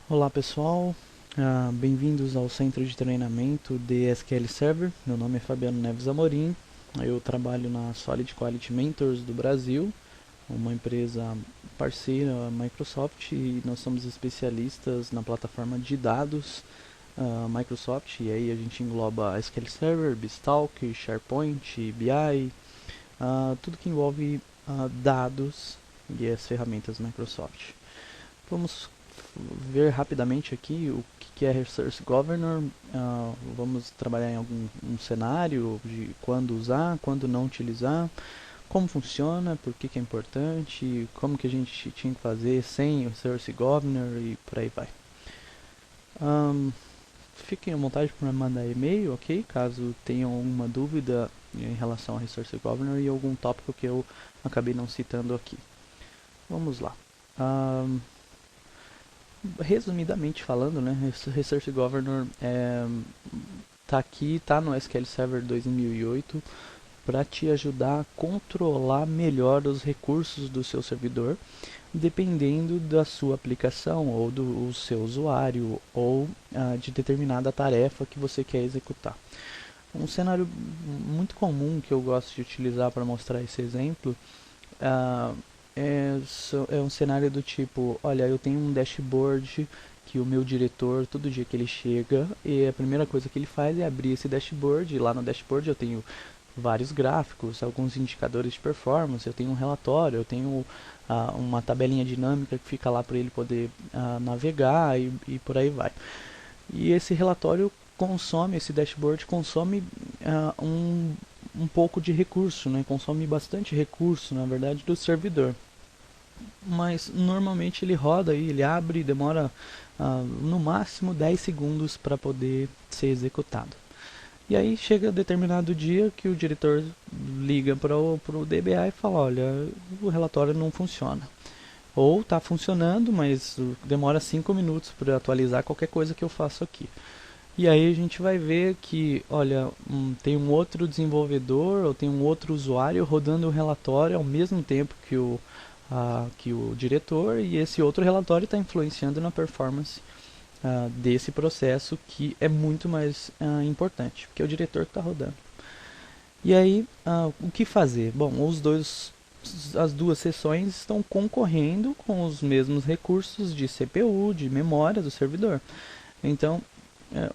Olá pessoal, bem-vindos ao Centro de Treinamento de SQL Server. Meu nome é Fabiano Neves Amorim, eu trabalho na Solid Quality Mentors do Brasil, uma empresa parceira à Microsoft, e nós somos especialistas na plataforma de dados Microsoft, e aí a gente engloba SQL Server, BizTalk, SharePoint, BI, tudo que envolve dados e as ferramentas Microsoft. Vamos ver rapidamente aqui o que é Resource Governor. Vamos trabalhar em algum cenário de quando usar, quando não utilizar, como funciona, por que é importante, como que a gente tinha que fazer sem o Resource Governor e por aí vai. Um, Fiquem à vontade para mandar e-mail, ok? Caso tenham alguma dúvida em relação ao Resource Governor e algum tópico que eu acabei não citando aqui. Vamos lá. Um, Resumidamente falando, né, Resource Governor tá aqui, tá no SQL Server 2008 para te ajudar a controlar melhor os recursos do seu servidor, dependendo da sua aplicação ou do seu usuário ou de determinada tarefa que você quer executar. Um cenário muito comum que eu gosto de utilizar para mostrar esse exemplo ah, é um cenário do tipo, olha, eu tenho um dashboard que o meu diretor, todo dia que ele chega, e a primeira coisa que ele faz é abrir esse dashboard, e lá no dashboard eu tenho vários gráficos, alguns indicadores de performance, eu tenho um relatório, eu tenho uma tabelinha dinâmica que fica lá para ele poder navegar e por aí vai. E esse relatório consome, esse dashboard consome um pouco de recurso, né? Consome bastante recurso, na verdade, do servidor. Mas normalmente ele roda aí, ele abre e demora no máximo 10 segundos para poder ser executado. E aí chega determinado dia que o diretor liga para o DBA e fala, olha, o relatório não funciona. Ou está funcionando, mas demora 5 minutos para atualizar qualquer coisa que eu faço aqui. E aí a gente vai ver que, olha, tem um outro desenvolvedor ou tem um outro usuário rodando o relatório ao mesmo tempo que o diretor, e esse outro relatório está influenciando na performance desse processo, que é muito mais importante, porque é o diretor que está rodando. E aí, o que fazer? Bom, as duas sessões estão concorrendo com os mesmos recursos de CPU, de memória do servidor. Então,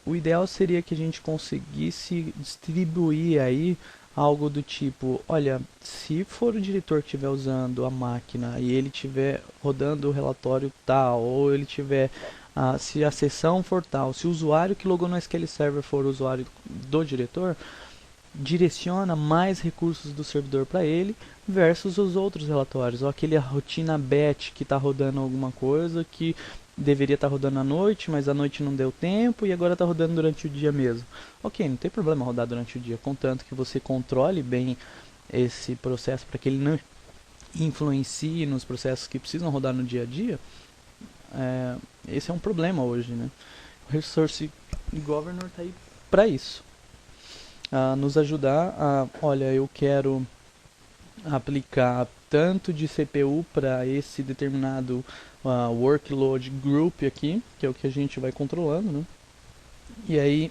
o ideal seria que a gente conseguisse distribuir aí algo do tipo, olha, se for o diretor que estiver usando a máquina e ele estiver rodando o relatório tal, ou ele tiver, se a sessão for tal, se o usuário que logou no SQL Server for o usuário do diretor, direciona mais recursos do servidor para ele versus os outros relatórios, ou aquele rotina batch que está rodando alguma coisa que deveria estar rodando à noite, mas à noite não deu tempo e agora está rodando durante o dia mesmo. Ok, não tem problema rodar durante o dia, contanto que você controle bem esse processo para que ele não influencie nos processos que precisam rodar no dia a dia. Esse é um problema hoje, né? O Resource Governor está aí para isso, nos ajudar a, olha, eu quero aplicar tanto de CPU para esse determinado workload group aqui, que é o que a gente vai controlando, né? E aí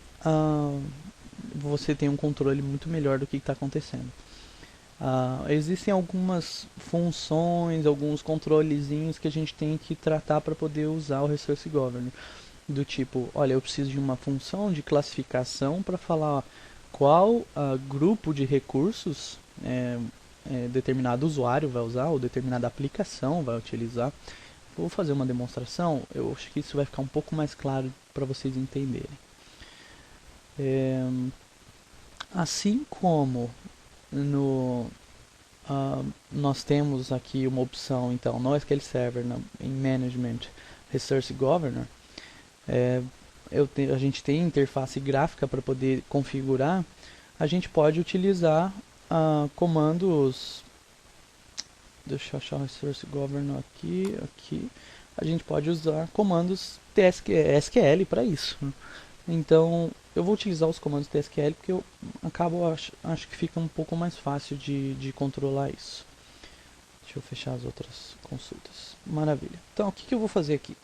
você tem um controle muito melhor do que está acontecendo. Existem algumas funções, alguns controlezinhos que a gente tem que tratar para poder usar o Resource Governor. Do tipo, olha, eu preciso de uma função de classificação para falar qual grupo de recursos determinado usuário vai usar ou determinada aplicação vai utilizar. Vou fazer uma demonstração, eu acho que isso vai ficar um pouco mais claro para vocês entenderem. Assim como no, nós temos aqui uma opção, então, no SQL Server, em Management Resource Governor, a gente tem interface gráfica para poder configurar, a gente pode utilizar comandos. Deixa eu achar o Resource Governor aqui. A gente pode usar comandos SQL para isso. Então, eu vou utilizar os comandos TSQL porque eu acho que fica um pouco mais fácil de controlar isso. Deixa eu fechar as outras consultas. Maravilha. Então, o que eu vou fazer aqui?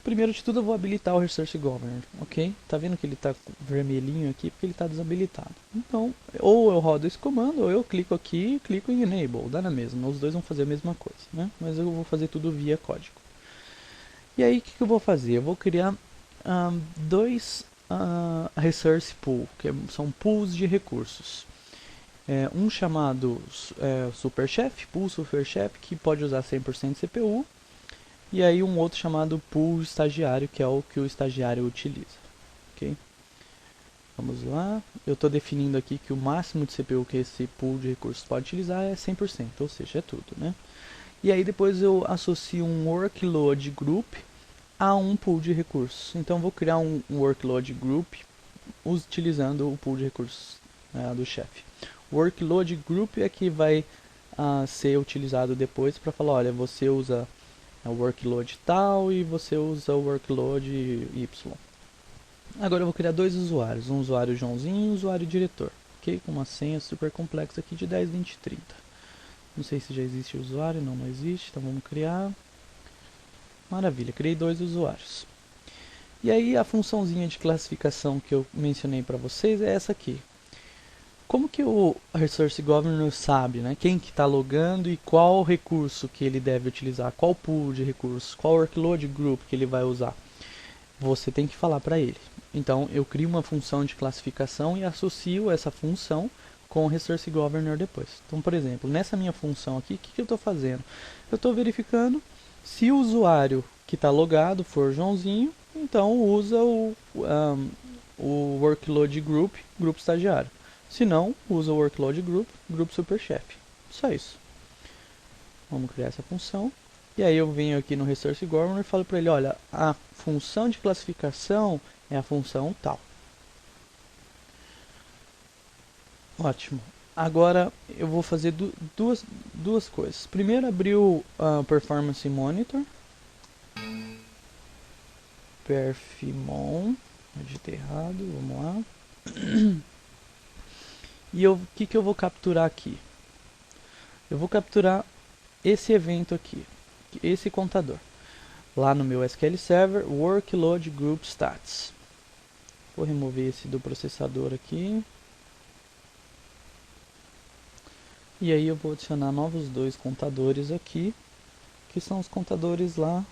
primeiro de tudo eu vou habilitar o Resource Governor, ok? Tá vendo que ele tá vermelhinho aqui porque ele tá desabilitado. Então, ou eu rodo esse comando, ou eu clico aqui e clico em Enable, dá na mesma. Os dois vão fazer a mesma coisa, né? Mas eu vou fazer tudo via código. E aí, o que eu vou fazer? Eu vou criar dois Resource Pool, que são pools de recursos. Um chamado Superchef, Pool Superchef, que pode usar 100% CPU. E aí um outro chamado Pool Estagiário, que é o que o estagiário utiliza. Ok? Vamos lá. Eu estou definindo aqui que o máximo de CPU que esse pool de recursos pode utilizar é 100%, ou seja, é tudo, né? E aí depois eu associo um Workload Group a um pool de recursos. Então vou criar um Workload Group utilizando o pool de recursos do chefe. O Workload Group é que vai ser utilizado depois para falar, olha, você usa o workload tal e você usa o workload Y. Agora eu vou criar dois usuários, um usuário Joãozinho e um usuário diretor, ok? Com uma senha super complexa aqui de 10, 20, 30. Não sei se já existe o usuário, não existe, então vamos criar. Maravilha, criei dois usuários. E aí a funçãozinha de classificação que eu mencionei para vocês é essa aqui. Como que o Resource Governor sabe, né, quem que está logando e qual recurso que ele deve utilizar, qual pool de recursos, qual workload group que ele vai usar? Você tem que falar para ele. Então eu crio uma função de classificação e associo essa função com o Resource Governor depois. Então, por exemplo, nessa minha função aqui, o que eu estou fazendo? Eu estou verificando se o usuário que está logado for Joãozinho, então usa o workload group, grupo estagiário. Se não, usa o workload group, grupo superchef. Só isso. Vamos criar essa função. E aí eu venho aqui no Resource Governor e falo para ele, olha, a função de classificação é a função tal. Ótimo. Agora eu vou fazer duas coisas. Primeiro abrir o Performance Monitor. Perfimon. Digitei errado, vamos lá. E o que eu vou capturar aqui? Eu vou capturar esse evento aqui, esse contador. Lá no meu SQL Server, Workload Group Stats. Vou remover esse do processador aqui. E aí eu vou adicionar novos dois contadores aqui, que são os contadores lá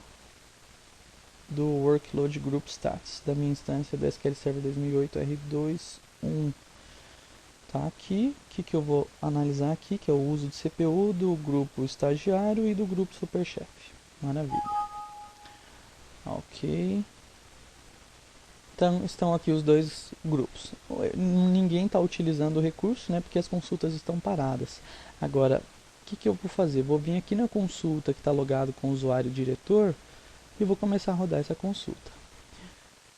do Workload Group Stats, da minha instância do SQL Server 2008 R2.1. Tá aqui, o que eu vou analisar aqui, que é o uso de CPU do grupo estagiário e do grupo superchef. Maravilha. Ok. Então estão aqui os dois grupos. Ninguém está utilizando o recurso, né, porque as consultas estão paradas. Agora, o que eu vou fazer? Vou vir aqui na consulta que está logado com o usuário diretor e vou começar a rodar essa consulta.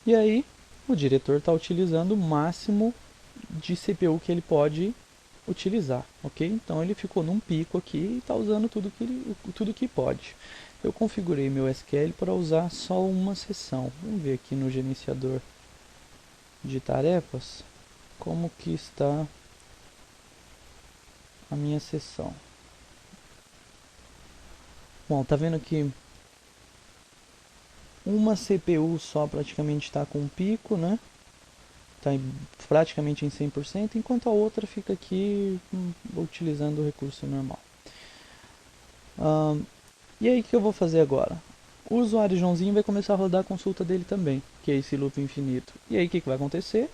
E aí, o diretor está utilizando o máximo de CPU que ele pode utilizar, ok? Então ele ficou num pico aqui e está usando tudo que pode. Eu configurei meu SQL para usar só uma sessão. Vamos ver aqui no gerenciador de tarefas como que está a minha sessão. Bom, tá vendo que uma CPU só praticamente está com pico, né? Está praticamente em 100%, enquanto a outra fica aqui utilizando o recurso normal. E aí o que eu vou fazer agora? O usuário Joãozinho vai começar a rodar a consulta dele também, que é esse loop infinito. E aí o que vai acontecer?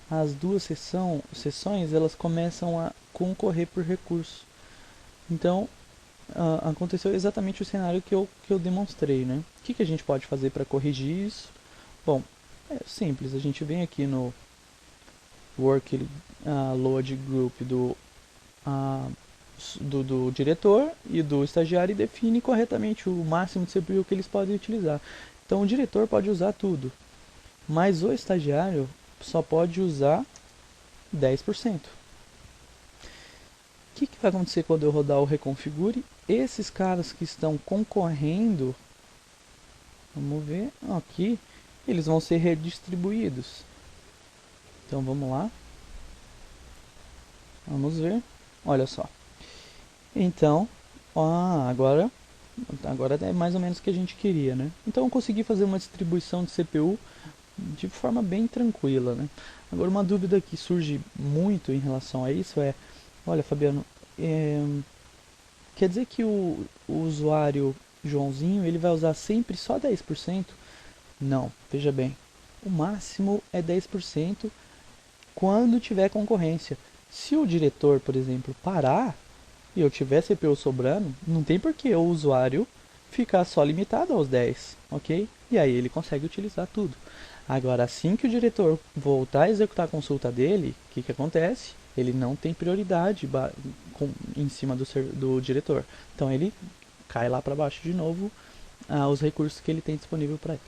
As duas sessões elas começam a concorrer por recurso. Então aconteceu exatamente o cenário que eu demonstrei, né? O que a gente pode fazer para corrigir isso? Bom, é simples, a gente vem aqui no Workload Group do diretor e do estagiário e define corretamente o máximo de CPU que eles podem utilizar. Então o diretor pode usar tudo, mas o estagiário só pode usar 10%. O que vai acontecer quando eu rodar o reconfigure? Esses caras que estão concorrendo, vamos ver aqui, eles vão ser redistribuídos. Então vamos lá. Vamos ver. Olha só. Então, agora Agora é mais ou menos o que a gente queria, né? Então eu consegui fazer uma distribuição de CPU de forma bem tranquila, né? Agora uma dúvida que surge muito em relação a isso é, olha, Fabiano, é, quer dizer que o usuário Joãozinho ele vai usar sempre só 10%? Não, veja bem, o máximo é 10% quando tiver concorrência. Se o diretor, por exemplo, parar e eu tiver CPU sobrando, não tem por que o usuário ficar só limitado aos 10, ok? E aí ele consegue utilizar tudo. Agora, assim que o diretor voltar a executar a consulta dele, o que acontece? Ele não tem prioridade em cima do diretor. Então ele cai lá para baixo de novo os recursos que ele tem disponível para ele.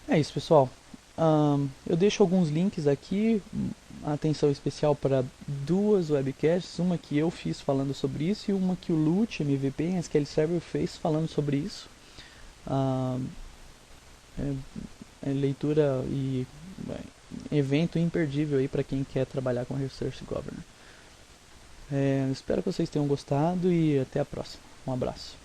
É isso, pessoal. Eu deixo alguns links aqui, atenção especial para duas webcasts, uma que eu fiz falando sobre isso e uma que o Lute MVP em SQL Server fez falando sobre isso. É, é leitura e evento imperdível aí para quem quer trabalhar com Research Governor. Espero que vocês tenham gostado e até a próxima. Um abraço.